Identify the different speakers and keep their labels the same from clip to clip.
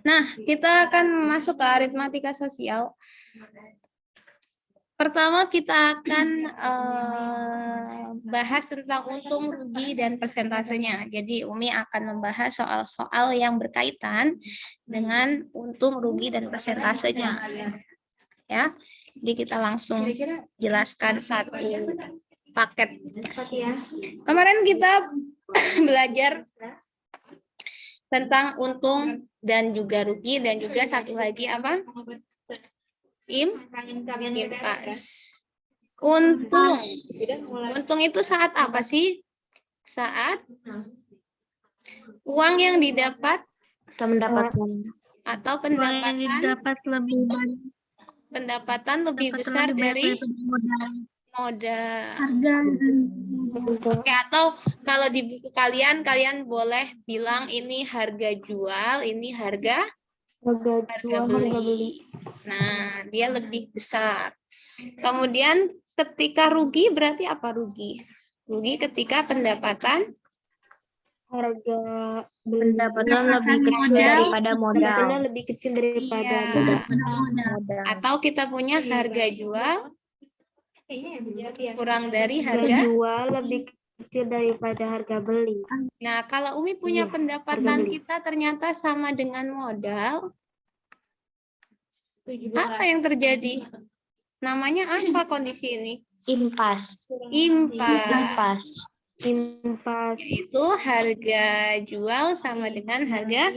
Speaker 1: Nah, kita akan masuk ke aritmatika sosial. Pertama kita akan bahas tentang untung, rugi, dan persentasenya. Jadi Umi akan membahas soal-soal yang berkaitan dengan untung, rugi, dan persentasenya. Ya, jadi kita langsung jelaskan satu paket. Kemarin kita belajar tentang untung dan juga rugi, dan juga satu lagi apa? Impas. Untung. Untung itu saat apa sih? Saat uang yang didapat atau pendapatan lebih besar dari modal. Oke, atau kalau di buku kalian boleh bilang ini harga jual, ini harga beli. Nah, dia lebih besar. Kemudian ketika rugi berarti apa rugi? Rugi ketika pendapatan
Speaker 2: lebih kecil daripada modal.
Speaker 1: iya. Atau kita punya harga jual kurang dari harga
Speaker 2: lebih kecil daripada harga beli.
Speaker 1: Nah, kalau Umi punya pendapatan kita ternyata sama dengan modal, apa yang terjadi? Namanya apa kondisi ini?
Speaker 2: Impas.
Speaker 1: Itu harga jual sama dengan harga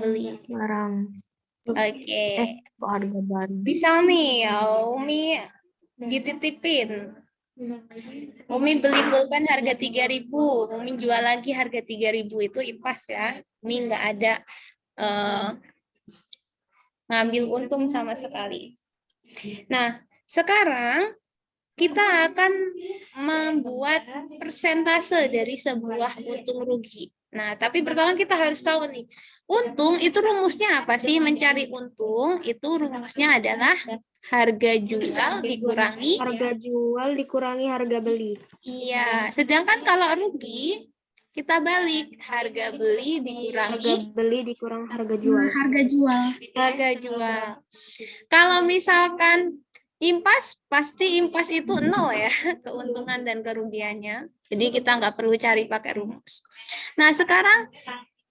Speaker 1: beli. Oke.
Speaker 2: Harga baru.
Speaker 1: Misal nih, Umi dititipin. Umi beli pulpen harga 3.000, Umi jual lagi harga 3.000, itu impas ya. Umi nggak ada ngambil untung sama sekali. Nah, sekarang kita akan membuat persentase dari sebuah untung rugi. Nah, tapi pertama kita harus tahu nih, untung itu rumusnya apa sih? Mencari untung itu rumusnya adalah harga jual dikurangi
Speaker 2: harga beli.
Speaker 1: Iya, sedangkan kalau rugi kita balik, harga beli
Speaker 2: dikurang harga jual.
Speaker 1: Harga jual. Kalau misalkan impas, pasti impas itu 0 ya, keuntungan dan kerugiannya. Jadi kita nggak perlu cari pakai rumus. Nah, sekarang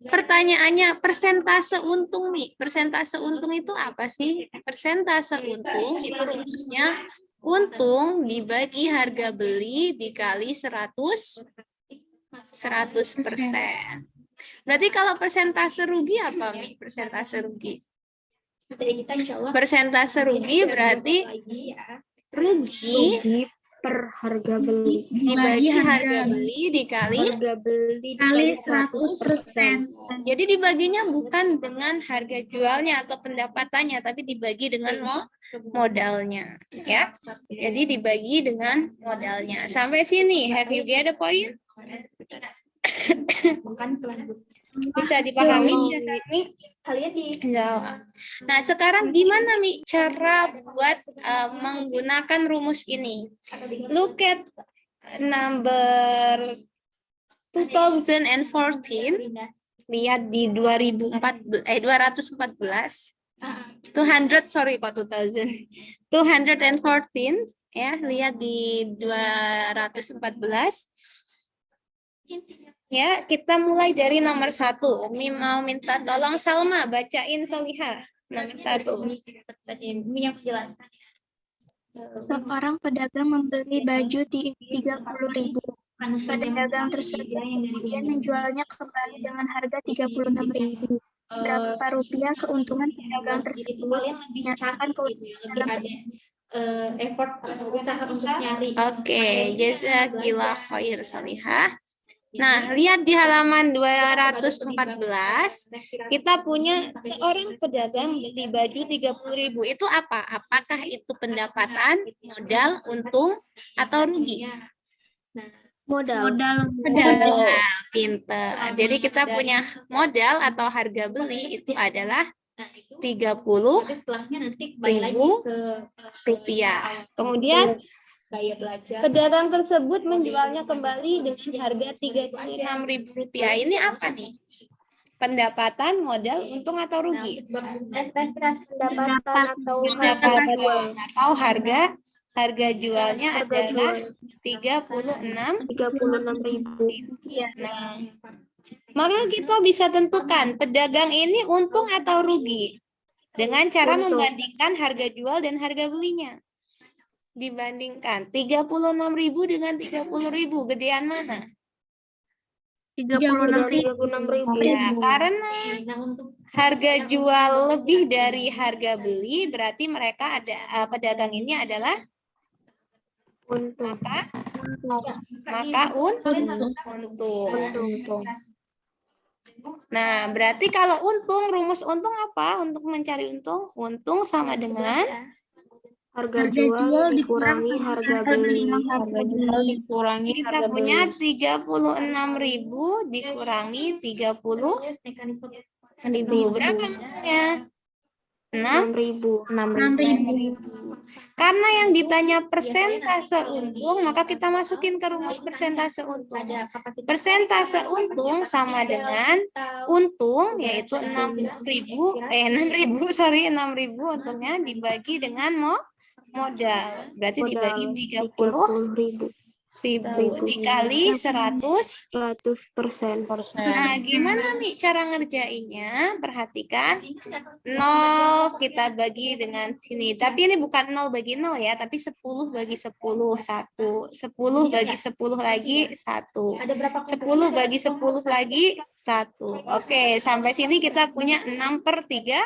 Speaker 1: pertanyaannya persentase untung nih. Persentase untung itu apa sih? Persentase untung itu rumusnya untung dibagi harga beli dikali 100%. Berarti kalau persentase rugi apa, Mi? Persentase rugi. Persentase rugi berarti rugi
Speaker 2: per harga beli
Speaker 1: dibagi harga beli dikali
Speaker 2: 100%.
Speaker 1: Jadi dibaginya bukan dengan harga jualnya atau pendapatannya, tapi dibagi dengan modalnya, ya. Jadi dibagi dengan modalnya. Sampai sini, have you get the point? Bisa dipahami ya, Mi? Nah, sekarang gimana, Mi, cara buat menggunakan rumus ini? Look at number 2014. Lihat di 214 ya, lihat di 214. Ya, kita mulai dari nomor 1. Umi mau minta tolong Salma bacain Solihah nomor 1.
Speaker 3: Seorang pedagang membeli baju 30.000. Pedagang tersebut kemudian menjualnya kembali dengan harga 36.000. Berapa rupiah keuntungan pedagang tersebut? Nyatakan keuntungan dalam
Speaker 1: Oke, jazakillah khair Solihah. Nah, lihat di halaman 214, kita punya seorang pedagang beli baju 30.000. Itu apa? Apakah itu pendapatan, modal, untung, atau rugi?
Speaker 2: Modal.
Speaker 1: Pinter. Jadi kita punya modal atau harga beli itu adalah 30.000 rupiah. Kemudian pedagang tersebut menjualnya kembali dengan harga 36.000 rupiah. Ini apa nih? Pendapatan, modal, untung atau rugi?
Speaker 2: Pendapatan atau
Speaker 1: Pendapatan atau harga jualnya
Speaker 2: harga
Speaker 1: adalah
Speaker 2: jual
Speaker 1: 36.
Speaker 2: 36.000.
Speaker 1: Nah, maka kita bisa tentukan pedagang ini untung atau rugi dengan cara
Speaker 2: Untung.
Speaker 1: membandingkan harga jual dan harga belinya. Dibandingkan 36.000 dengan 30.000, gedean mana?
Speaker 2: 36.000.
Speaker 1: Ya, karena harga jual lebih dari harga beli, berarti mereka pedagang ini adalah
Speaker 2: Untung.
Speaker 1: maka untung.
Speaker 2: Untung.
Speaker 1: Nah, berarti kalau untung, rumus untung apa untuk mencari untung? Untung sama dengan
Speaker 2: Harga jual dikurangi harga beli.
Speaker 4: Harga jual dikurangi
Speaker 1: kita
Speaker 4: harga
Speaker 1: punya
Speaker 4: beli.
Speaker 1: 36.000 dikurangi 30.000. Berapa untungnya?
Speaker 2: 6.000.
Speaker 1: 6.000. Karena yang ditanya persentase untung, maka kita masukin ke rumus persentase untung. Persentase untung sama dengan untung, yaitu 6.000 untungnya dibagi dengan modal. Berarti dibagi 30.000 dikali 100%.
Speaker 2: 100%.
Speaker 1: Nah, gimana nih cara ngerjainnya? Perhatikan. 0 kita bagi dengan sini. Tapi ini bukan 0 bagi 0 ya, tapi 10 bagi 10, 1. 10 bagi 10 lagi, 1. 10 bagi 10 lagi, 1. Oke, sampai sini kita punya 6/3,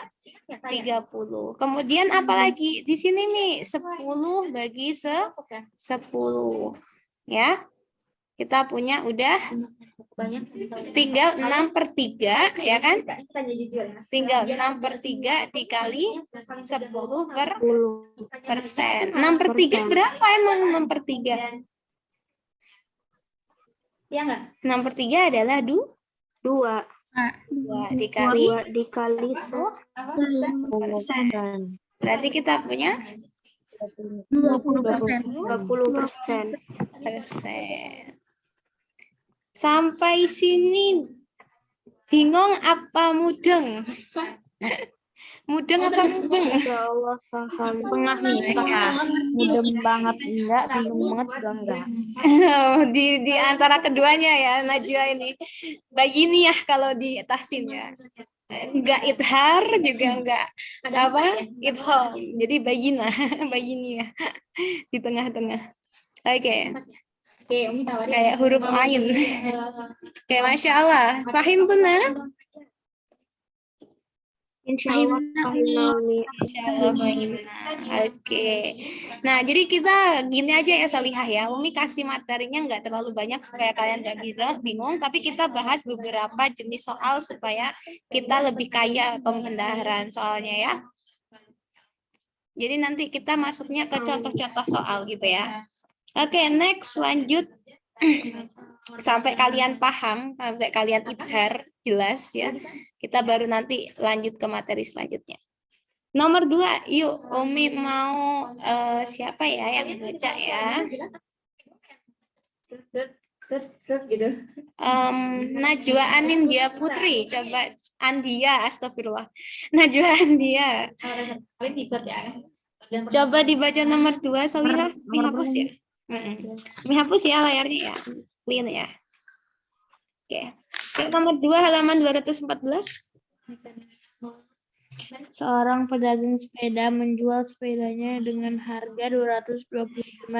Speaker 1: 30. Kemudian apa lagi? Di sini nih, 10 bagi 10. Ya, kita punya udah tinggal 6/3, ya kan? Tinggal 6/3 dikali 10%. 6/3 berapa emang 6/3? 6/3 adalah 2 dikali
Speaker 2: 10%.
Speaker 1: berarti kita punya
Speaker 2: 20%.
Speaker 1: Sampai sini bingung apa mudeng? Mudeng apa mudeng?
Speaker 2: Insya Allah paham.
Speaker 4: Tengah nih, tengah. Mudah banget enggak, bingung banget juga enggak.
Speaker 1: di antara keduanya ya, Najwa ini. Bayini ya kalau di tahsin ya. Enggak ithar juga enggak apa? Itham. Jadi bayina, bayini ya. Di tengah-tengah. Oke. Kayak huruf ain. Kayak Masya Allah. Fahim tuh nah?
Speaker 2: Insya Allah paham.
Speaker 1: Insya Allah fahim. Oke. Nah, jadi kita gini aja ya Salihah ya. Umi kasih materinya nggak terlalu banyak supaya kalian nggak bingung. Tapi kita bahas beberapa jenis soal supaya kita lebih kaya pembendaharaan soalnya ya. Jadi nanti kita masuknya ke contoh-contoh soal gitu ya. Oke, next lanjut. Sampai kalian paham, sampai kalian idhar jelas ya. Kita baru nanti lanjut ke materi selanjutnya. Nomor 2, yuk Umi mau siapa ya yang baca ya? Najwa Anindya Putri, coba Andia, astagfirullah. Najwa Andia. Coba dibaca nomor 2, Solihah. Dihapus ya. Dihapus ya layarnya ya. Clean ya. Oke. Nomor 2 halaman 214.
Speaker 4: Seorang pedagang sepeda menjual sepedanya dengan harga 225.000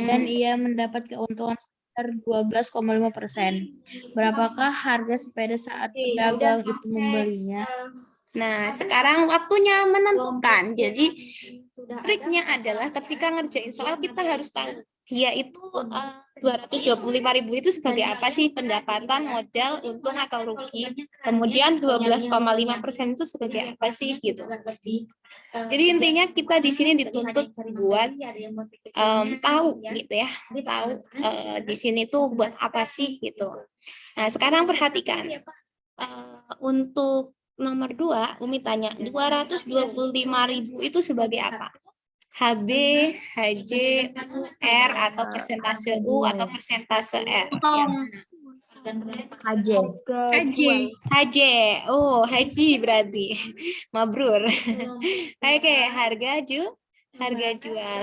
Speaker 4: dan ia mendapat keuntungan sekitar 12,5%. Berapakah harga sepeda saat pedagang itu membelinya?
Speaker 1: Nah, sekarang waktunya menentukan. Jadi triknya adalah ketika ngerjain soal kita harus tahu dia itu 225.000 itu sebagai apa sih, pendapatan, modal, untung atau rugi. Kemudian 12,5% itu sebagai apa sih gitu. Jadi intinya kita di sini dituntut buat tahu gitu ya, tahu di sini tuh buat apa sih gitu. Nah, sekarang perhatikan untuk nomor 2, Umi tanya 225.000 itu sebagai apa? HB, HJ, UR, atau persentase U atau persentase R. Yang mana?
Speaker 4: Aja.
Speaker 1: Haji. Oh, haji berarti. Mabrur. Oke, harga jual.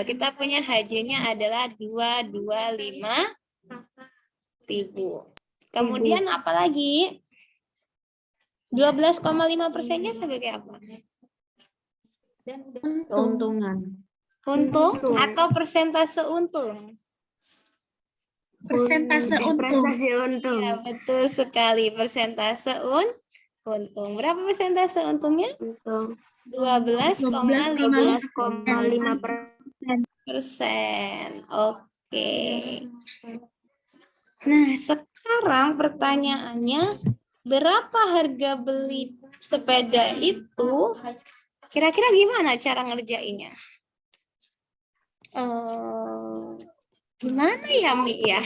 Speaker 1: Kita punya hajinya adalah 225.000. Kemudian apa lagi? 12,5%-nya sebagai apa?
Speaker 4: Keuntungan.
Speaker 1: Untung atau persentase untung?
Speaker 3: Persentase untung.
Speaker 1: Ya, betul sekali. Persentase untung. Berapa persentase untungnya?
Speaker 2: Untung
Speaker 1: 12,5%. Oke. Nah, sekarang pertanyaannya, berapa harga beli sepeda itu? Kira-kira gimana cara ngerjainnya? Gimana ya, Mi ya?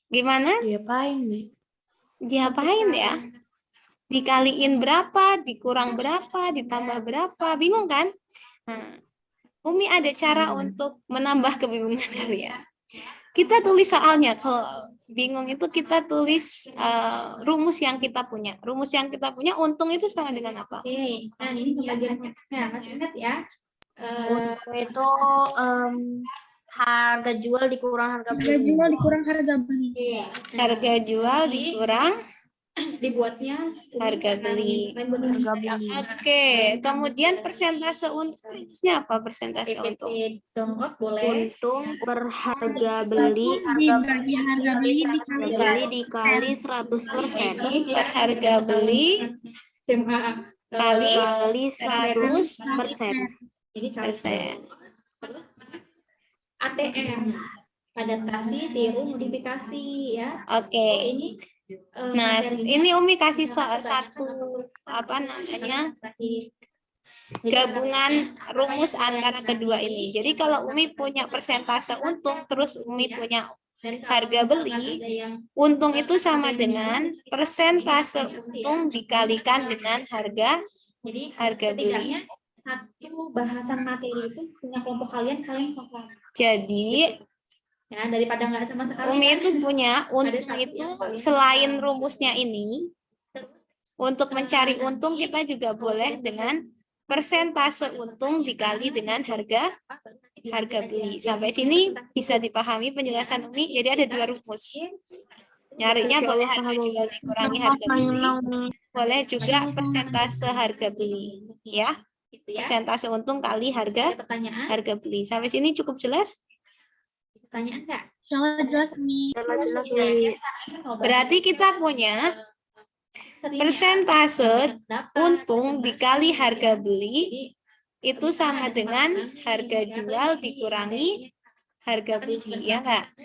Speaker 1: Gimana?
Speaker 4: Diapain nih?
Speaker 1: Diapain ya? Dikaliin berapa, dikurang berapa, ditambah berapa, bingung kan? Nah, Umi ada cara untuk menambah kebingungan kalian. Kita tulis soalnya, kalau bingung itu kita tulis rumus yang kita punya. Rumus yang kita punya, untung itu sama dengan apa?
Speaker 5: Oke, nah ini pembagian kelompoknya. Masih ingat ya?
Speaker 4: Untung itu harga jual dikurang harga beli.
Speaker 1: Harga jual dikurang
Speaker 5: Dibuatnya
Speaker 1: harga beli. Oke, kemudian persentase untungnya apa? Persentase untung.
Speaker 5: Download boleh.
Speaker 2: untung per harga beli dikali 100%.
Speaker 1: Per harga beli kali
Speaker 2: Kali
Speaker 1: 100%.
Speaker 2: 100%.
Speaker 5: Ini ATM. Adaptasi, tiru, modifikasi ya.
Speaker 1: Oke.
Speaker 5: Ini
Speaker 1: Nah,
Speaker 5: materinya
Speaker 1: ini Umi kasih satu apa namanya gabungan rumus antara kedua ini. Jadi kalau Umi punya persentase untung, terus Umi punya harga beli, untung itu sama dengan persentase untung dikalikan dengan harga beli.
Speaker 5: setidaknya satu bahasan materi itu punya kelompok kalian kelompok.
Speaker 1: Jadi
Speaker 5: Ya, daripada nggak sama sekali.
Speaker 1: Umi
Speaker 5: kan?
Speaker 1: itu punya untung itu selain rumusnya ini, untuk mencari untung kita juga boleh dengan persentase untung dikali dengan harga beli. Sampai sini bisa dipahami penjelasan Umi. Jadi ada dua rumus. Nyarinya boleh harga jual dikurangi harga beli, boleh juga persentase harga beli, ya.
Speaker 5: Gitu ya.
Speaker 1: Persentase untung kali
Speaker 5: Ada pertanyaan?
Speaker 1: harga beli. Sampai sini cukup jelas?
Speaker 5: Pertanyaan nggak?
Speaker 2: Jelas nih.
Speaker 1: Berarti kita punya persentase untung dikali harga beli itu sama dengan harga jual dikurangi harga beli, ya enggak?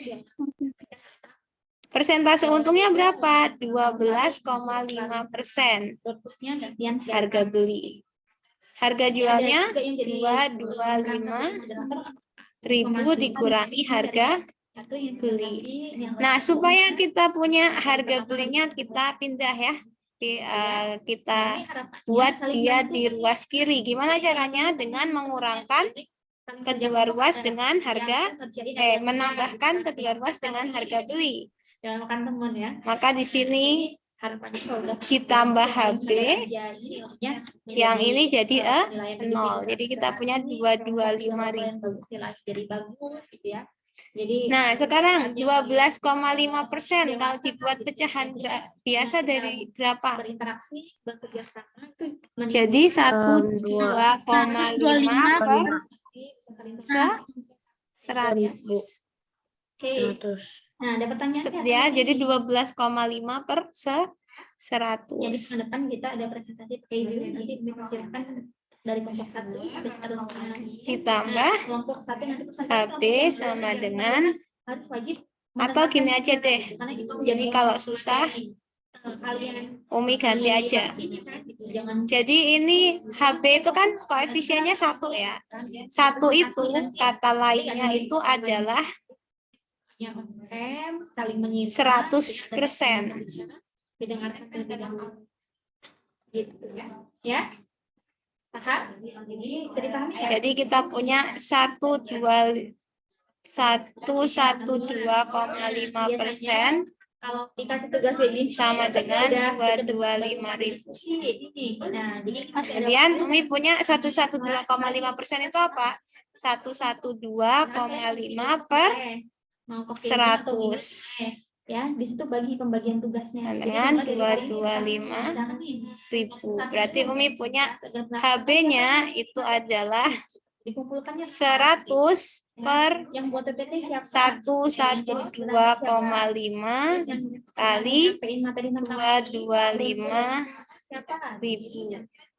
Speaker 1: Persentase untungnya berapa? 12,5% harga beli. Harga jualnya 225.000 dikurangi harga beli. Nah, supaya kita punya harga belinya, kita pindah ya. Kita buat dia di ruas kiri. Gimana caranya? Dengan mengurangkan kedua ruas dengan harga, menambahkan kedua ruas dengan harga beli.
Speaker 5: Jangan makan teman ya.
Speaker 1: Maka di sini
Speaker 5: Harapannya kalau udah
Speaker 1: ditambah HB, yang ini jadi 0.
Speaker 5: nol.
Speaker 1: Jadi kita punya 225.000.
Speaker 5: Jadi bagus gitu ya. Jadi
Speaker 1: Nah, sekarang 12,5% kalau dibuat pecahan biasa dari berapa?
Speaker 5: berinteraksi, bekerja sama itu
Speaker 1: Jadi 2,5 per 100.
Speaker 5: Oke. Nah, ada pertanyaan nggak?
Speaker 1: Ya, jadi 12,5 per 100.
Speaker 5: Jadi ke depan kita ada presentasi pakai Zoom, nanti dipersilakan dari kelompok 1
Speaker 1: Ditambah
Speaker 5: kelompok 1 nanti pesan
Speaker 1: HB sama dengan,
Speaker 5: harus wajib
Speaker 1: atau gini aja deh.
Speaker 5: karena itu
Speaker 1: Jadi kalau susah
Speaker 5: kalian
Speaker 1: Umi ganti aja.
Speaker 5: jangan
Speaker 1: Jadi ini HB itu kan koefisiennya 1 ya. 1 itu kata lainnya itu adalah
Speaker 5: saling menyimak
Speaker 1: 100%.
Speaker 5: didengarkan terlebih dahulu. Gitu ya. Paham? Jadi dipahami ya?
Speaker 1: Jadi kita punya 1, 2, 112,5%
Speaker 5: Kalau dikasih tugas kayak gini
Speaker 1: sama dengan
Speaker 5: udah
Speaker 1: 225.000.
Speaker 5: sih ini. Nah, jadi ini masih ada
Speaker 1: Kemudian
Speaker 5: waktu.
Speaker 1: Umi punya 112,5% itu apa? 112,5 per
Speaker 5: Mau pakai ini atau ini,
Speaker 1: 100
Speaker 5: ya di situ bagi pembagian tugasnya. Jadi
Speaker 1: dengan
Speaker 5: mulai dari hari ini kita
Speaker 1: 225.000. Berarti Umi punya HB-nya itu adalah
Speaker 5: dikumpulkannya
Speaker 1: 100 per
Speaker 5: yang buat PPT siapa?
Speaker 1: 112,5 kali
Speaker 5: nyampein materi tentang
Speaker 1: 225.000.
Speaker 5: siapa?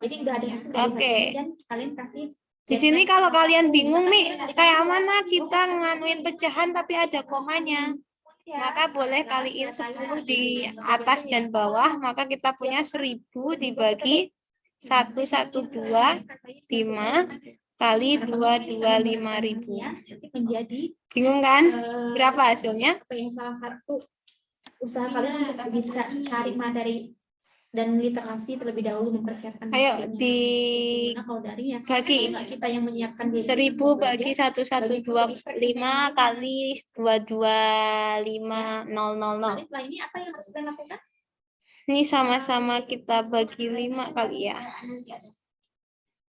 Speaker 5: Jadi udah ada itu dari
Speaker 1: Oke.
Speaker 5: hari ini dan kalian kasih
Speaker 1: Di sini kalau kalian bingung nih, kayak mana kita nganuin pecahan tapi ada komanya. Maka boleh kaliin 10 di atas dan bawah, maka kita punya 1000 dibagi 112,5 kali 225.000.
Speaker 5: menjadi
Speaker 1: Bingung kan? Berapa hasilnya?
Speaker 5: apa yang salah satu usaha kalian untuk bisa cari materi dan literasi terlebih dahulu mempersiapkan
Speaker 1: Ayo
Speaker 5: materinya. Nah, kalau dari ya
Speaker 1: bagi.
Speaker 5: kalau kita yang menyiapkan
Speaker 1: 1000 bagi 112,5 kali 225.000.
Speaker 5: setelah ini apa yang harus kalian lakukan?
Speaker 1: Ini sama-sama kita bagi 5 kali ya.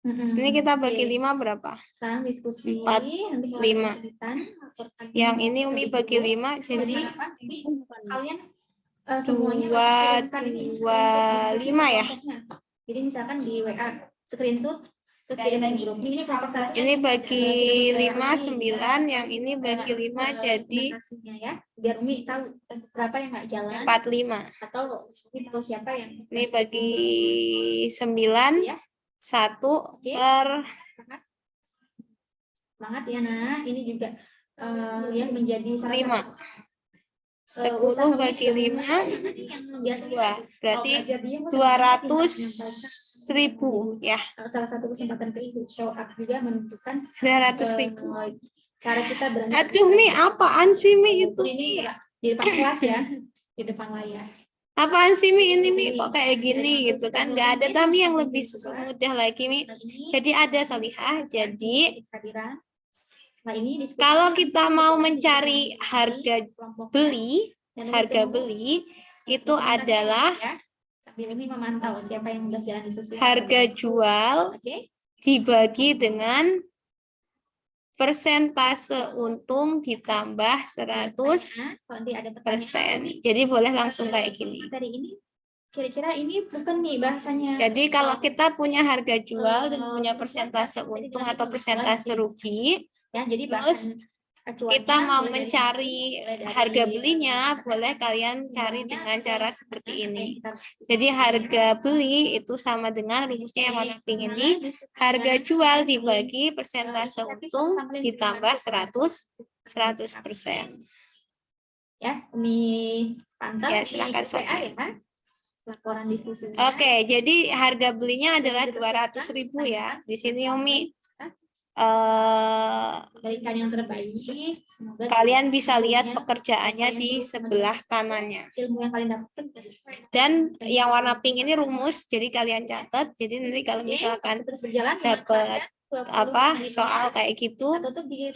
Speaker 1: Ini kita bagi 5 berapa?
Speaker 5: Sekarang diskusi
Speaker 1: 4,
Speaker 5: nanti kalau
Speaker 1: 5.
Speaker 5: ada kesulitan, laporkan
Speaker 1: Yang
Speaker 5: dulu.
Speaker 1: ini Umi bagi 5 jadi
Speaker 5: Kalian semuanya
Speaker 1: 225 ya.
Speaker 5: Jadi misalkan di WA screenshot terus kirim di grup. Ini kelompok satu.
Speaker 1: Ini bagi 5 9, yang ini bagi 5 jadi
Speaker 5: presentasinya ya. Biar Umi tahu berapa yang nggak jalan
Speaker 1: 45.
Speaker 5: atau Umi tahu siapa yang
Speaker 1: Ini bagi 9
Speaker 5: ya.
Speaker 1: 1 per
Speaker 5: Semangat ya Nak. Ini juga ya menjadi salah
Speaker 1: 5.
Speaker 5: satu,
Speaker 1: 10 bagi 5
Speaker 5: yang biasanya
Speaker 1: 2. Berarti
Speaker 5: kalau belajar diam,
Speaker 1: 200.000 ya.
Speaker 5: salah satu kesempatan itu show up juga menunjukkan
Speaker 1: 200.000.
Speaker 5: cara kita berani.
Speaker 1: Aduh Mi, apaan sih Mi itu
Speaker 5: Ini
Speaker 1: Mi?
Speaker 5: di depan kelas ya, di depan layar.
Speaker 1: Apaan sih Mi ini Mi kok kayak gini gitu kan? Nggak ada tapi yang lebih mudah lagi Mi. Jadi ada Salihah. Jadi
Speaker 5: Nah, ini
Speaker 1: kalau kita mau mencari harga beli itu adalah
Speaker 5: sambil ini memantau siapa yang sudah jalan itu.
Speaker 1: harga jual dibagi dengan persentase untung ditambah 100%. Jadi boleh langsung kayak gini.
Speaker 5: Dari ini kira-kira ini bukan nih bahasanya.
Speaker 1: Jadi kalau kita punya harga jual dan punya persentase untung atau persentase rugi,
Speaker 5: ya, jadi
Speaker 1: kita mau mencari harga belinya, boleh kalian cari dengan cara seperti ini. Jadi harga beli itu sama dengan rumusnya yang warna pink ini, harga jual dibagi persentase untung ditambah 100%.
Speaker 5: Ya, Umi pantau
Speaker 1: Ya,
Speaker 5: di
Speaker 1: silakan
Speaker 5: WA
Speaker 1: sampai.
Speaker 5: ya, laporan diskusinya.
Speaker 1: Oke, jadi harga belinya adalah 200.000 ya. Di sini Umi
Speaker 5: berikan yang terbaik. Semoga
Speaker 1: kalian bisa lihat pekerjaannya di sebelah kanannya.
Speaker 5: ilmu yang kalian dapatkan.
Speaker 1: Dan yang warna pink ini rumus, jadi kalian catat. Jadi nanti kalau misalkan
Speaker 5: terus berjalan
Speaker 1: dapat soal kayak gitu,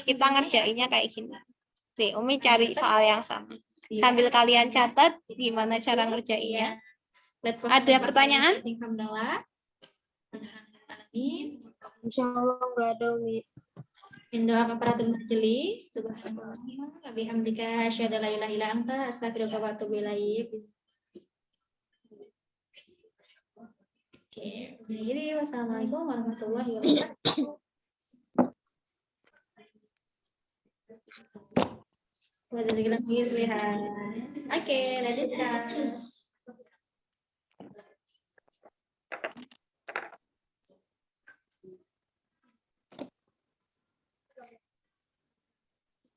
Speaker 1: kita ngerjainnya kayak gini. Nih, Umi cari soal yang sama. Sambil kalian catat gimana cara ngerjainnya. Ada pertanyaan?
Speaker 2: Insya Allah nggak ada Umi.
Speaker 5: Indoa aparatur majelis, subhanallah, bihamdika asyhadu an la ilaha illa anta astaghfiruka wa atubu ilaik. Oke, jadi wassalamualaikum warahmatullahi wabarakatuh. Oke, let's start.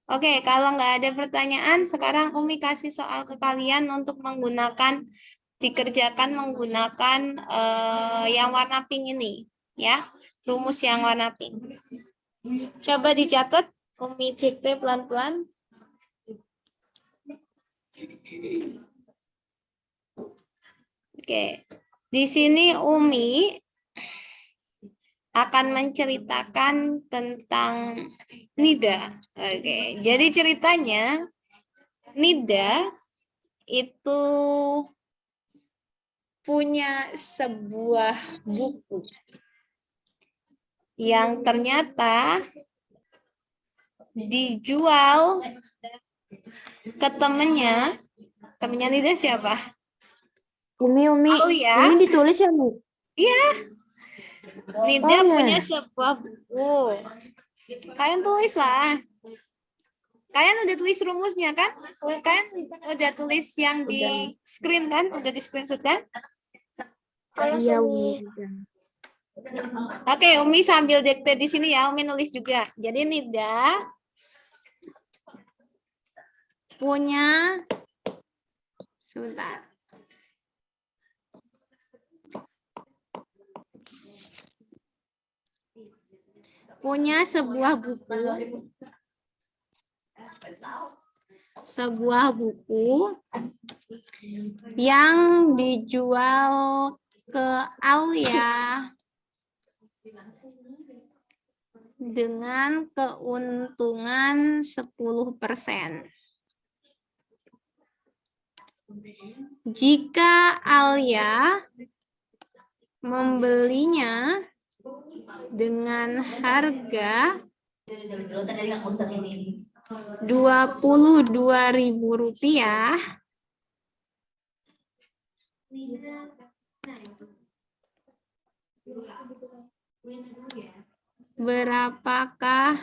Speaker 1: Oke, kalau nggak ada pertanyaan, sekarang Umi kasih soal ke kalian untuk dikerjakan menggunakan yang warna pink ini, ya, rumus yang warna pink. Coba dicatat, Umi dikte pelan-pelan. Oke, di sini Umi akan menceritakan tentang Nida. Oke, jadi ceritanya Nida itu punya sebuah buku yang ternyata dijual ke temennya. Temennya Nida siapa?
Speaker 4: Umi.
Speaker 1: Aulia.
Speaker 4: Ini ditulis ya, Mi?
Speaker 1: Iya. Nida
Speaker 4: Oh, iya.
Speaker 1: punya sebuah buku. Kalian tulis lah. Kalian udah tulis rumusnya kan? Kalian udah tulis yang di screen kan? Udah di screenshot kan?
Speaker 4: Iya, Umi.
Speaker 1: Oke, Umi sambil dikte di sini ya. Umi nulis juga. Jadi Nida punya sebentar. Punya sebuah buku yang dijual ke Aulia dengan keuntungan 10%. Jika Aulia membelinya dengan harga Rp22.000, berapakah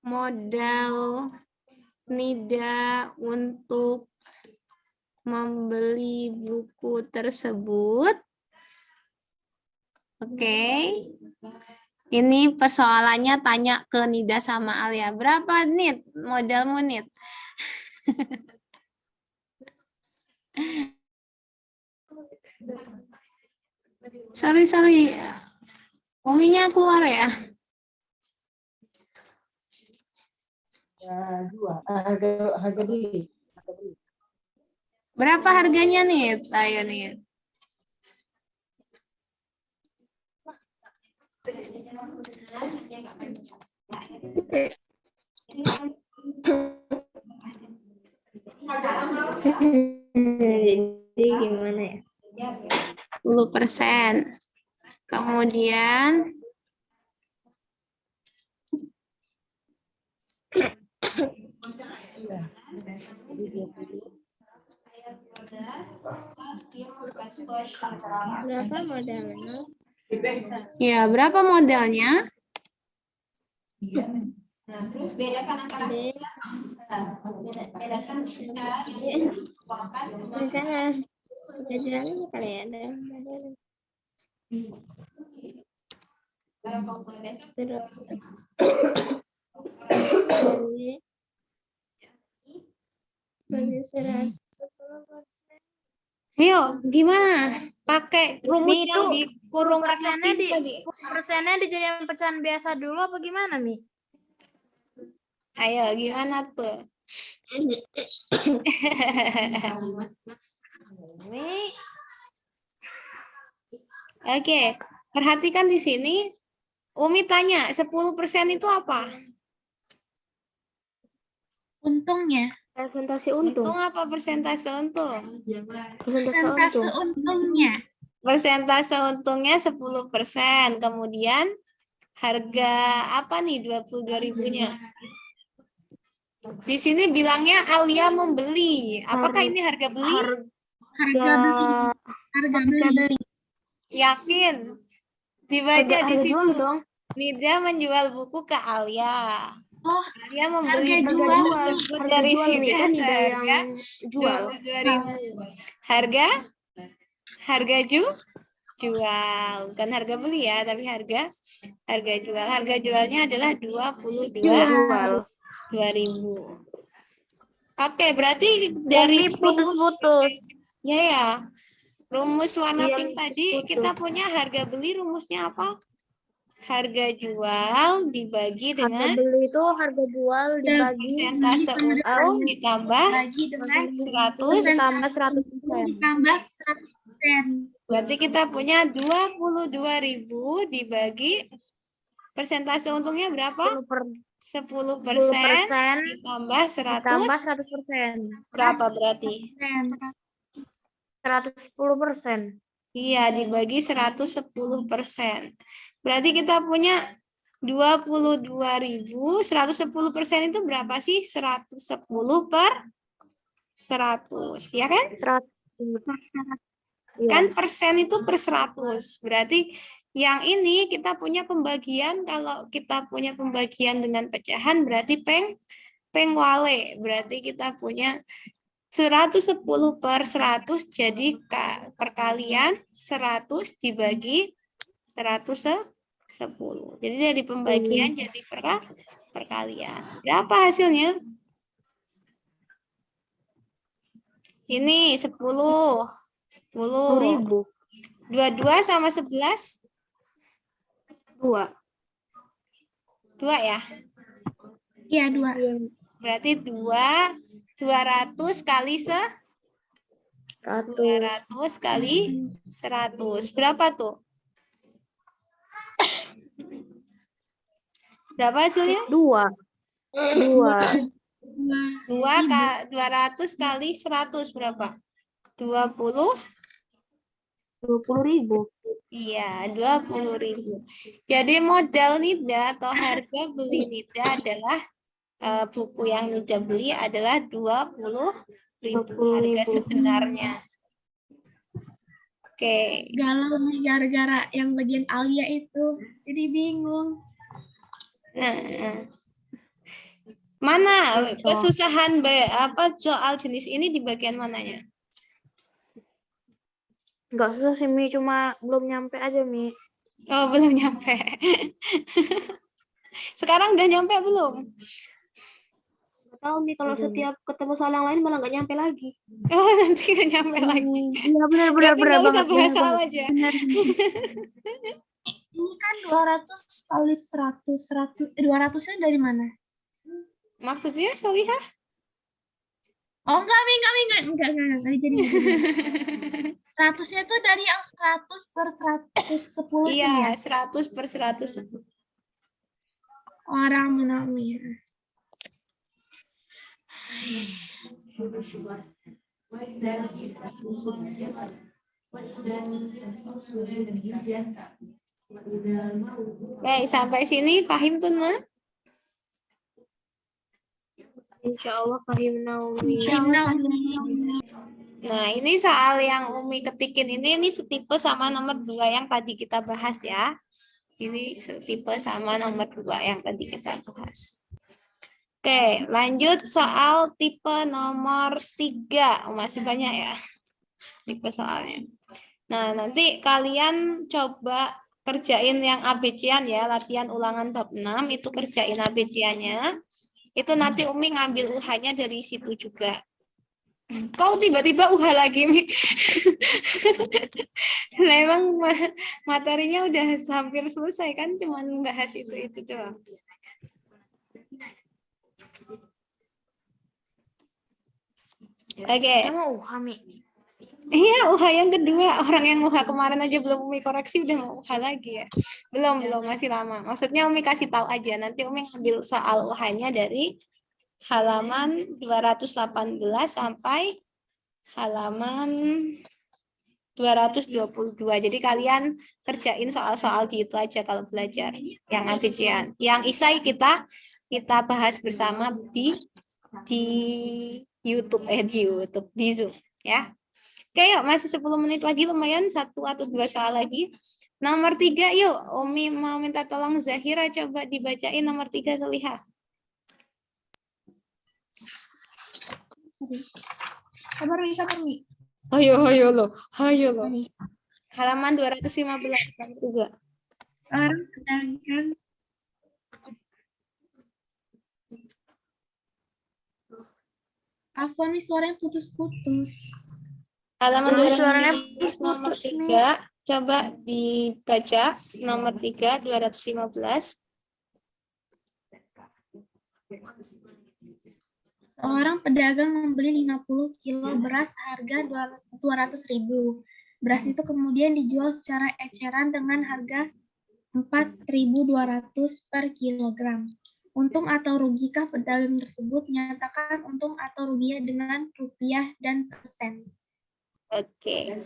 Speaker 1: modal Nida untuk membeli buku tersebut? Oke. Ini persoalannya tanya ke Nida sama Alia. Berapa Nid modalmu Nid? Sorry. Uminya keluar ya?
Speaker 6: Harga beli.
Speaker 1: Berapa harganya Nid? Ayo Nid.
Speaker 2: Jadi gimana ya?
Speaker 1: 10%. Kemudian
Speaker 2: Berapa modalnya?
Speaker 1: ya, berapa modalnya?
Speaker 2: Misalnya jajanan kali ya ada modalnya.
Speaker 1: Ayo, gimana? Pakai rumus
Speaker 4: Mi,
Speaker 1: yang
Speaker 4: itu
Speaker 1: di kurung
Speaker 4: persennya
Speaker 1: tadi.
Speaker 4: persennya dijadikan pecahan biasa dulu apa gimana, Mi?
Speaker 1: Ayo, gimana tuh?
Speaker 4: Mi,
Speaker 1: Oke, perhatikan di sini. Umi tanya, 10% itu apa?
Speaker 2: Untungnya.
Speaker 4: presentasi untung.
Speaker 1: Untung apa persentase untung?
Speaker 4: Presentasi untung.
Speaker 2: untungnya.
Speaker 1: Persentase untungnya 10%. Kemudian harga apa nih 22.000-nya? Di sini bilangnya Alia membeli. Apakah ini harga beli?
Speaker 2: Harga beli.
Speaker 1: Yakin? Dibaca
Speaker 4: Harga
Speaker 1: di situ.
Speaker 4: jual dong.
Speaker 1: Nida menjual buku ke Alia.
Speaker 2: Oh,
Speaker 1: Alia membeli
Speaker 2: harga
Speaker 1: buku
Speaker 2: jual.
Speaker 1: tersebut
Speaker 4: Harga
Speaker 1: dari
Speaker 4: jual, Mi,
Speaker 1: Nida
Speaker 4: kan Nida yang
Speaker 1: seharga
Speaker 4: jual.
Speaker 1: 22.000. Harga jual, bukan harga beli ya, tapi harga jual. Harga jualnya adalah 22.000. Oke, berarti dari
Speaker 4: Mi putus-putus.
Speaker 1: ya. Rumus warna
Speaker 4: Iya,
Speaker 1: pink tadi
Speaker 4: putus.
Speaker 1: kita punya harga beli, rumusnya apa? harga jual dibagi
Speaker 4: Harga
Speaker 1: dengan
Speaker 4: beli itu harga jual dibagi
Speaker 1: persentase untung ditambah
Speaker 2: Bagi dengan
Speaker 1: 100.
Speaker 4: ditambah 100%.
Speaker 2: ditambah 100%.
Speaker 1: Berarti kita punya 22.000 dibagi persentase untungnya berapa? 10%
Speaker 4: 10%
Speaker 1: ditambah 100.
Speaker 4: ditambah 100%.
Speaker 1: Berapa berarti?
Speaker 4: 110%.
Speaker 1: Iya, dibagi 110%. Berarti kita punya 22.000, 110% itu berapa sih? 110 per 100, ya kan?
Speaker 4: 100. Iya.
Speaker 1: Kan persen itu per 100. Berarti yang ini kita punya pembagian, kalau kita punya pembagian dengan pecahan berarti pengwale. Berarti kita punya 110 per 100, jadi perkalian 100 dibagi 110. Jadi dari pembagian jadi perkalian. Berapa hasilnya? Ini 10.
Speaker 4: 10.000.
Speaker 1: 22 sama 11?
Speaker 4: 2.
Speaker 1: 2 ya?
Speaker 2: Iya, 2.
Speaker 1: Berarti 200 kali 200 kali 100. Berapa tuh? Berapa hasilnya?
Speaker 4: 2.
Speaker 1: 200 kali 100 berapa? 20?
Speaker 4: 20.000.
Speaker 1: Iya, 20.000. Jadi modal Nida atau harga beli Nida adalah buku yang Nida beli adalah 20.000 harga sebenarnya. Oke.
Speaker 2: Galau nih gara-gara yang bagian Alia itu. Jadi bingung.
Speaker 1: Mana kesusahan soal jenis ini di bagian mananya?
Speaker 4: Enggak susah sih, Mi. Cuma belum nyampe aja, Mi.
Speaker 1: Oh, belum nyampe. Sekarang udah nyampe belum?
Speaker 4: Nggak tahu, Mi. Kalau setiap ketemu soal yang lain malah nggak nyampe lagi.
Speaker 1: Oh, nanti nggak nyampe lagi.
Speaker 4: Iya, benar
Speaker 1: Berarti nggak usah
Speaker 4: banget.
Speaker 1: bahas soal aja.
Speaker 2: Ini kan 200 kali 100. 200-nya dari mana?
Speaker 1: Maksudnya, Solihah?
Speaker 2: Oh, enggak. Jadi 100-nya tuh dari yang 100 per 110
Speaker 1: Iya,
Speaker 2: ya?
Speaker 1: 100 per 100.
Speaker 2: Orang menamanya.
Speaker 1: Oke, sampai sini paham tuh, Ma?
Speaker 4: Insya Allah Fahim Naomi.
Speaker 1: Nah, ini soal yang Umi ketikin ini setipe sama nomor 2 yang tadi kita bahas ya. Ini setipe sama nomor 2 yang tadi kita bahas. Oke, lanjut soal tipe nomor 3. Masih banyak ya tipe soalnya. Nah, nanti kalian coba kerjain yang ABC-an ya, latihan ulangan bab 6 itu kerjain ABC-nya. Itu nanti Umi ngambil UH-nya dari situ juga. Kau tiba-tiba UH lagi, Mi. Nah, emang materinya udah hampir selesai kan, cuman bahas itu doang. Oke.
Speaker 4: Kamu UH, Mi.
Speaker 1: Iya, UH yang kedua. Orang yang UH kemarin aja belum Umi koreksi udah mau UH lagi ya. Belum, masih lama. Maksudnya Umi kasih tahu aja. Nanti Umi ambil soal UH-nya dari halaman 218 sampai halaman 222. Jadi kalian kerjain soal-soal di itu aja kalau belajar yang ABC-an. Yang isai kita bahas bersama di YouTube, di Zoom ya. Oke, yuk masih 10 menit lagi, lumayan 1 atau 2 soal lagi. Nomor 3 yuk, Umi mau minta tolong Zahira coba dibacain nomor 3 Solihah.
Speaker 2: Sabar, Mi.
Speaker 1: Ayo lo. Halaman 215 nomor 3.
Speaker 2: Orang pedagang. Afwan, suaranya putus-putus.
Speaker 1: Halaman
Speaker 4: Suaranya
Speaker 1: 215 nomor 3. Coba dibaca nomor 3, 215.
Speaker 2: Seorang pedagang membeli 50 kilo beras harga 200.000. Beras itu kemudian dijual secara eceran dengan harga 4.200 per kilogram. Untung atau rugikah pedagang tersebut? Nyatakan untung atau ruginya dengan rupiah dan persen.
Speaker 1: Oke.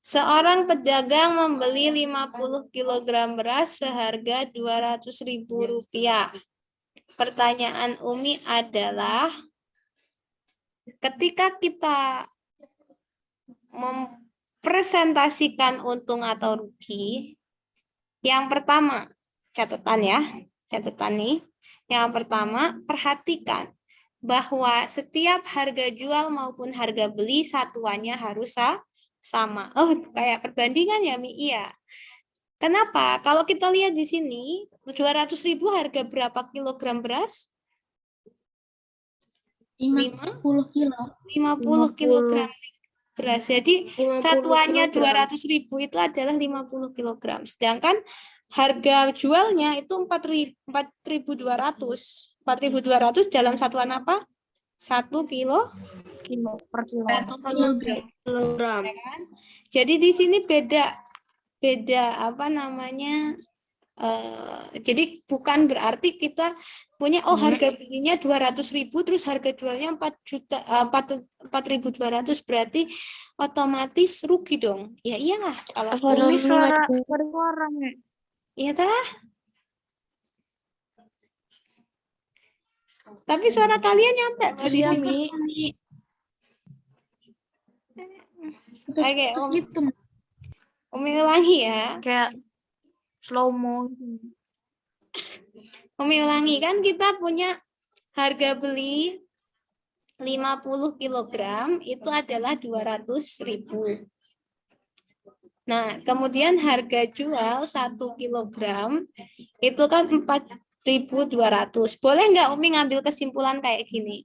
Speaker 1: Seorang pedagang membeli 50 kg beras seharga Rp200.000. Pertanyaan Umi adalah, ketika kita mempresentasikan untung atau rugi, yang pertama, catatan ya, catatan nih. Yang pertama, perhatikan bahwa setiap harga jual maupun harga beli satuannya harus sama. Oh, kayak perbandingan ya, Mi? Iya. Kenapa? Kalau kita lihat di sini, 200.000 harga berapa kilogram beras?
Speaker 2: 50 kilo.
Speaker 1: 50 kilogram beras. Jadi satuannya 200.000 itu adalah 50 kilogram. Sedangkan harga jualnya itu 4.200. 4.200 dalam satuan apa? 1 kilo
Speaker 4: per kilo.
Speaker 1: kilogram. Ya kan? Jadi di sini beda apa namanya? Jadi bukan berarti kita punya harga belinya 200.000 terus harga jualnya 4.200 berarti otomatis rugi dong. Ya iyalah kalau
Speaker 4: Ini suara nih.
Speaker 1: iya tah. Tapi suara kalian nyampe nggak di sini? Oke, Umi ulangi ya.
Speaker 4: Kayak slow mo.
Speaker 1: Umi ulangi, kan kita punya harga beli 50 kg itu adalah 200.000. Nah, kemudian harga jual 1 kg itu kan 4.200. Boleh nggak Umi ngambil kesimpulan kayak gini?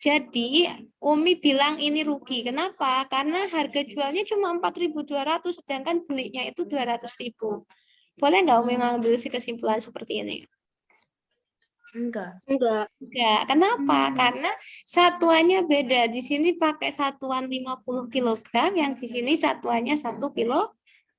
Speaker 1: Jadi, Umi bilang ini rugi. Kenapa? Karena harga jualnya cuma 4.200, sedangkan belinya itu 200.000. Boleh nggak Umi ngambil kesimpulan seperti ini?
Speaker 4: Enggak.
Speaker 1: Kenapa? Karena satuannya beda. Di sini pakai satuan 50 kg, yang di sini satuannya 1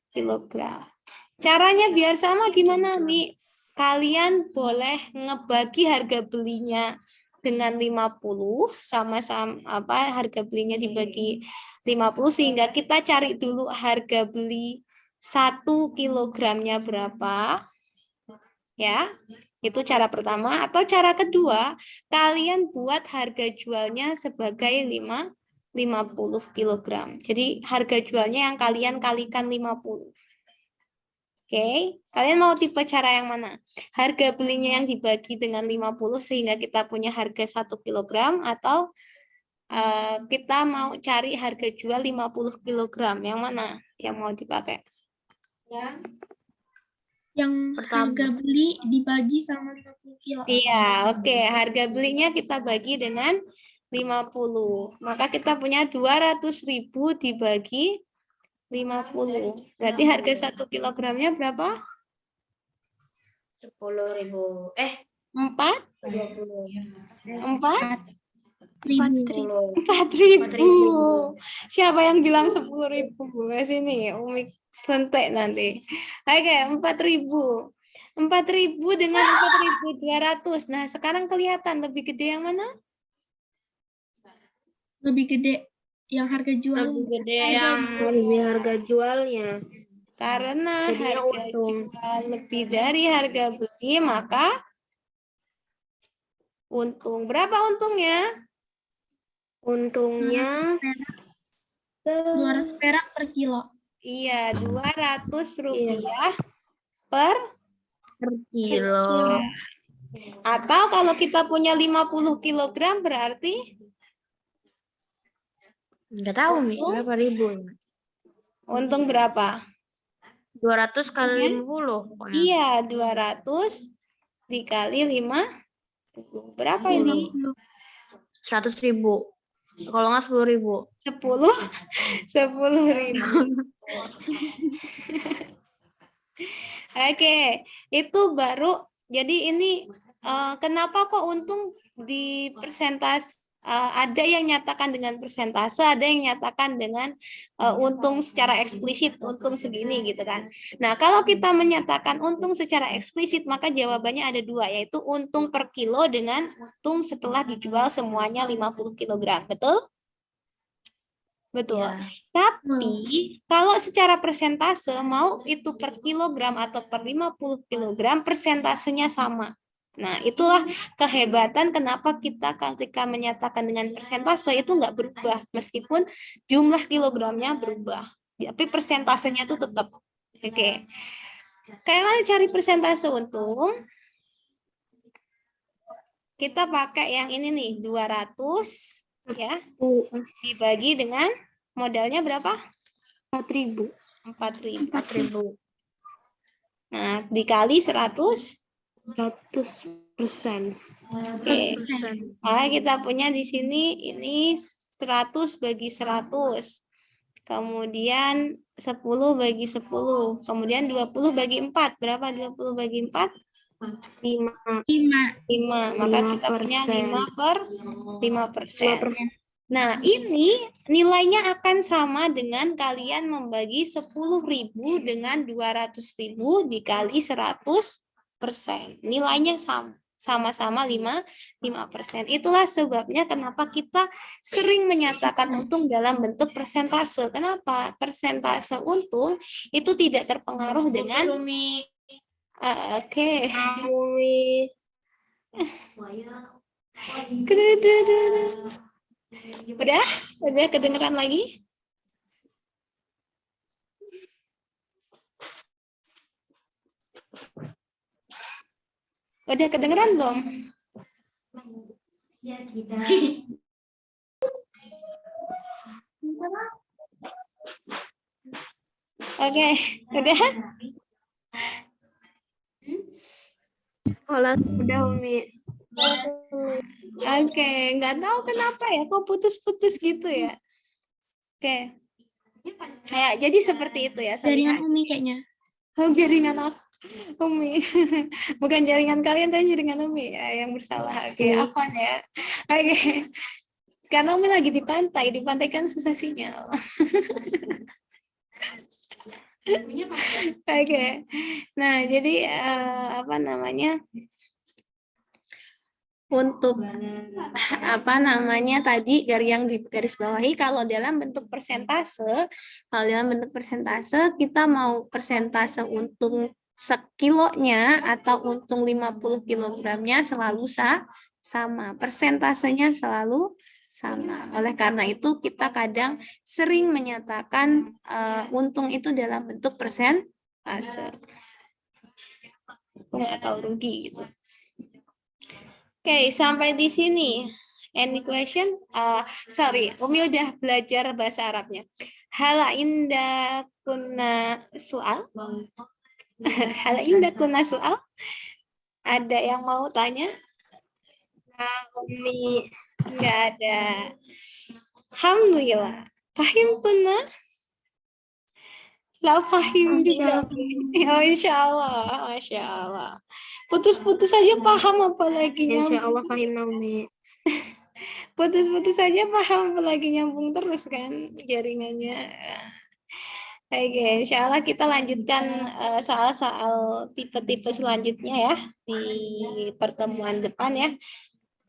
Speaker 1: kilogram. Caranya biar sama gimana, Mi? Kalian boleh ngebagi harga belinya dengan 50, sama-sama harga belinya dibagi 50 sehingga kita cari dulu harga beli 1 kilogramnya berapa. Ya. Itu cara pertama. Atau cara kedua, kalian buat harga jualnya sebagai 50 kg. Jadi harga jualnya yang kalian kalikan 50. Oke, kalian mau tipe cara yang mana? Harga belinya yang dibagi dengan 50 sehingga kita punya harga 1 kg atau kita mau cari harga jual 50 kg. Yang mana yang mau dipakai?
Speaker 2: Yang harga beli dibagi sama 50 kilo.
Speaker 1: Iya, oke. Harga belinya kita bagi dengan 50. Maka kita punya 200.000 dibagi 50. Berarti harga 1 kilogramnya berapa?
Speaker 3: 10.000.
Speaker 1: 4.000. Siapa yang bilang 10.000? Sini, Umi sentek nanti. Oke, 4.000. 4.000 dengan 4.200. Nah, sekarang kelihatan lebih gede yang mana?
Speaker 2: Lebih gede yang harga jual.
Speaker 4: Lebih gede yang harga jualnya.
Speaker 1: Karena
Speaker 4: Jadi
Speaker 1: harga jual lebih dari harga beli, maka untung. Berapa untungnya?
Speaker 4: Untungnya
Speaker 2: 200 perak per kilo.
Speaker 1: Iya, 200 rupiah per
Speaker 4: kilo.
Speaker 1: Atau kalau kita punya 50 kilogram berarti?
Speaker 4: Enggak tahu nih, berapa ribu.
Speaker 1: Untung berapa?
Speaker 4: 200 kali 50. Pokoknya.
Speaker 1: Iya, 200 dikali 50. Berapa ini?
Speaker 4: 100.000. Kalau nggak 10.000.
Speaker 1: 10.000. Oke, itu baru. Jadi ini kenapa kok untung di ada yang nyatakan dengan persentase, ada yang nyatakan dengan untung secara eksplisit, untung segini gitu kan. Nah, kalau kita menyatakan untung secara eksplisit, maka jawabannya ada dua, yaitu untung per kilo dengan untung setelah dijual semuanya 50 kg. Betul? Betul.
Speaker 4: Ya.
Speaker 1: Tapi kalau secara persentase, mau itu per kilogram atau per 50 kg, persentasenya sama. Nah, itulah kehebatan kenapa kita ketika menyatakan dengan persentase itu nggak berubah, meskipun jumlah kilogramnya berubah. Tapi persentasenya itu tetap. Oke. Kayak mana cari persentase untung? Kita pakai yang ini nih, 200 ya. Dibagi dengan modalnya berapa?
Speaker 4: 4.000.
Speaker 1: 4.000. Nah, dikali 100.
Speaker 4: 100%.
Speaker 1: Oke. Nah, kita punya di sini ini 100 bagi 100. Kemudian 10 bagi 10. Kemudian 20 bagi 4. Berapa 20 bagi 4?
Speaker 4: 5.
Speaker 1: 5. Maka kita punya 5/5%. Nah, ini nilainya akan sama dengan kalian membagi 10.000 dengan 200.000 dikali 100%. Nilainya sama-sama 5%. Itulah sebabnya kenapa kita sering menyatakan untung dalam bentuk persentase. Kenapa? Persentase untung itu tidak terpengaruh dengan oke. Udah kedengeran lagi? Udah kedengeran belum? Oke, udah?
Speaker 4: Udah, Umi.
Speaker 1: Oke, nggak tahu kenapa ya, kok putus-putus gitu ya. Oke. Ya, jadi seperti itu ya.
Speaker 2: Jaringan Umi kayaknya.
Speaker 1: Oh, jaringan aku. Umi. Bukan jaringan kalian, tapi jaringan Umi ya, yang bersalah. Oke, apa ya? Oke. Karena Umi lagi di pantai kan susah sinyal. Oke. Nah, jadi apa namanya? Untuk apa namanya tadi dari yang di garis bawahi, kalau dalam bentuk persentase kita mau persentase untung sekilonya atau untung 50 kilogramnya selalu sama, persentasenya selalu sama. Oleh karena itu kita kadang sering menyatakan untung itu dalam bentuk persentase atau rugi gitu. Oke, sampai di sini. Any question? Sorry, Umi udah belajar bahasa Arabnya. Hala inda kunna soal? Hala inda kunna soal? Ada yang mau tanya? Umi nggak ada. Alhamdulillah. Fahim kunna? Lah paham juga. Oh, insya Allah, masya Allah. Putus-putus saja paham apalagi
Speaker 4: Insya Allah paham, Umi.
Speaker 1: Putus-putus saja paham apalagi nyambung terus kan jaringannya. Oke, insya Allah kita lanjutkan soal-soal tipe-tipe selanjutnya ya di pertemuan depan ya.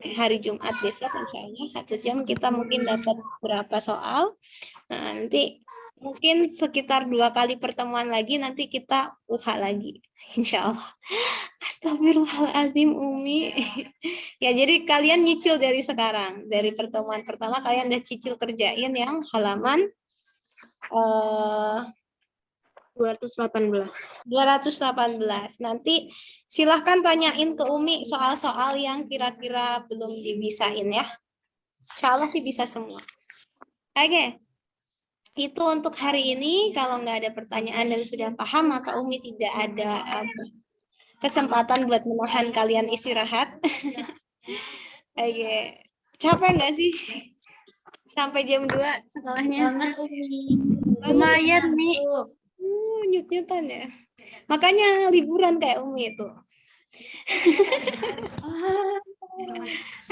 Speaker 1: Hari Jumat besok insya Allah 1 jam kita mungkin dapat berapa soal. Nah, nanti mungkin sekitar 2 kali pertemuan lagi nanti kita lagi insya Allah. Astagfirullahaladzim Umi. Ya jadi kalian nyicil dari sekarang, dari pertemuan pertama kalian udah cicil kerjain yang halaman
Speaker 4: 218.
Speaker 1: Nanti silahkan tanyain ke Umi soal-soal yang kira-kira belum dibisain ya. Insya Allah sih bisa semua. Oke. Itu untuk hari ini. Kalau nggak ada pertanyaan dan sudah paham, maka Umi tidak ada kesempatan buat menahan kalian istirahat. Oke. Capek nggak sih? Sampai jam 2 sekolahnya.
Speaker 5: Banget Umi.
Speaker 4: Lumayan, Mi.
Speaker 1: Nyut-nyutan ya. Makanya liburan kayak Umi itu.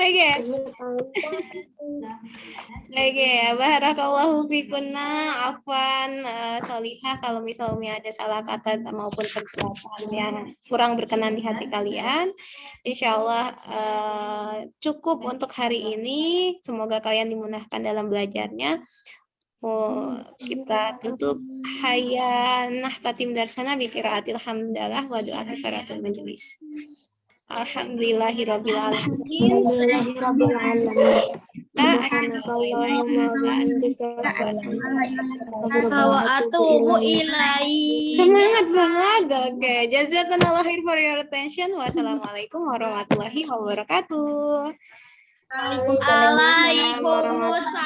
Speaker 1: Oke. Oke, barakallahu fikunna, afwan, solihah, kalau misal Umi ada salah kata maupun perbuatan yang kurang berkenan di hati kalian, insya Allah cukup untuk hari ini. Semoga kalian dimudahkan dalam belajarnya. Kita tutup hayya nahtatim darsana bi qiraatil hamdalah wa du'a kifaratul majlis. Alhamdulillahirabbil alamin.
Speaker 4: Alhamdulillahirabbil alamin.
Speaker 1: Semangat banget. Oke, jazakallahu khair for your attention. Wassalamualaikum warahmatullahi wabarakatuh.
Speaker 4: Waalaikumsalam warahmatullahi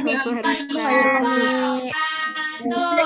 Speaker 4: wabarakatuh.